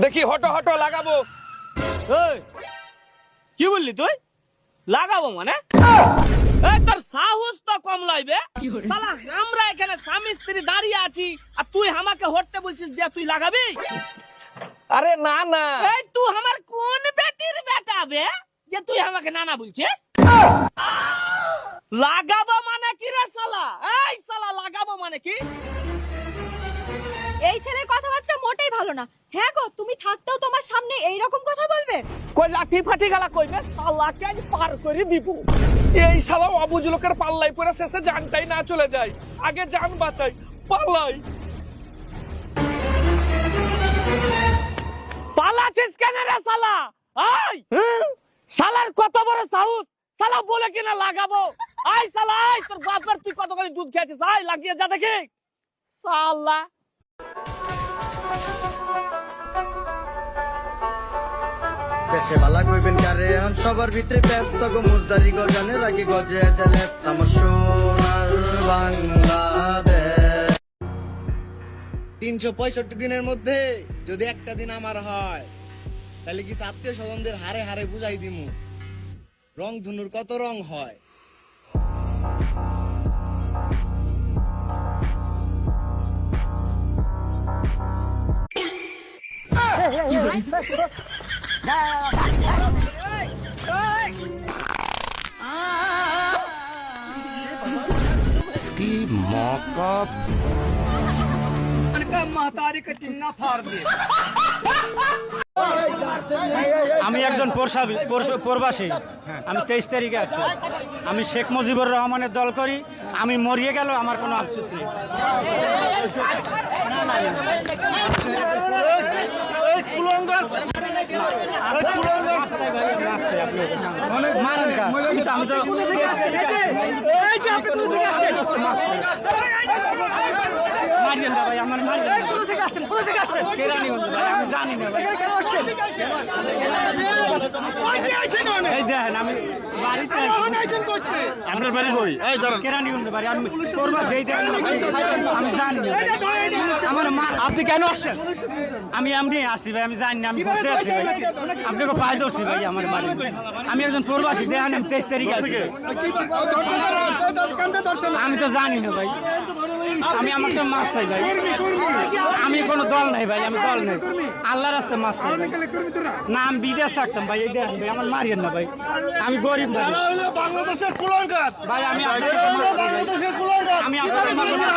দেখি হটো হটো লাগাবো। কি বললি তুই? লাগাবো মানে? তোর সাহস তো কম লাগবে। শালা আমরা এখানে স্বামী স্ত্রী দাঁড়িয়ে আছি আর তুই আমাকে হটতে বলছিস দিয়া তুই লাগাবি? আরে না না, এই তুই আমার কোন বেটির বেটা বে যে তুই আমাকে নানা বলছিস? লাগাবো মানে কি রে শালা? এই শালা লাগাবো মানে কি? এই ছেলের কথাবার্তা মোটেই ভালো না। হ্যাঁ গো, তুমি থাকতেও তোমার সামনে এই রকম কথা বলবে? কই লাঠি ফাটি গেলা কইবে শালাকে আজ পার করে দিব। এই শালা অবুঝ লোকের পাল্লাই পরে শেষে জানটাই না চলে যায়। আগে জান বাঁচাই, পাল্লাই। পালাছিস কেন রে শালা? আই শালার কত বড় সাহস! শালা বলে কিনা লাগাবো। আই শালা আই, তোর বাপের তুই কতখানি দুধ খেয়েছিস? আই লাগিয়ে যা দেখি শালা। দেশে বালা কইবেন কারে এখন সবার ভিতরে ব্যস্ত গো মুজদারি গো জানে রাখি গজে জেলেস আমার সোনার বাংলাদেশ 365 দিনের মধ্যে যদি একটা দিন আমার হয় তাহলে কি আত্মীয় স্বজনদের হারে হারে বুঝাই দিমু রং ধনুর কত রং হয়। আমি একজন প্রবাসী। আমি 23 তারিখে আসছি। আমি শেখ মুজিবুর রহমানের দল করি। আমি মরিয়ে গেল আমার কোনো আফসোস নেই। মারেন কা? কিন্তু আমি তো মারিয়েন না ভাই, আমার মারিয়েন না। কেরানীগঞ্জ ভাই, আমি জানি না ভাই। এই দেখেন আমি বাড়িতে আপনার বাড়ি কই? এই ধরেন কেরানীগঞ্জ বাড়ি, আমি প্রবাসী। এই দেখেন আমি জানি না ভাই। আমার মা, আপনি কেন আসছেন? আমি এমনি আসছি ভাই, আমি জানি না। আমি ঘুরতে আসছি ভাই, আপনাকে পায়ে ধরছি ভাই আমার বাড়ি। আমি একজন প্রবাসী, দেখেন আমি 23 তারিখ আছি। আমি তো জানি না ভাই। আমি আমাকে মাফ চাই ভাই। আমি কোনো দল নাই ভাই, আমি দল নাই। আল্লাহর রাস্তায় মাফ চাই ভাই। না আমি বিদেশ থাকতাম ভাই। এই দেখেন ভাই, আমার মারিয়েন না ভাই। আমি গরিব ভাই। বাংলাদেশের কুলঙ্কার ভাই আমি আপনাকে মাফ চাই ভাই। আমি আপনাকে মাফ চাই।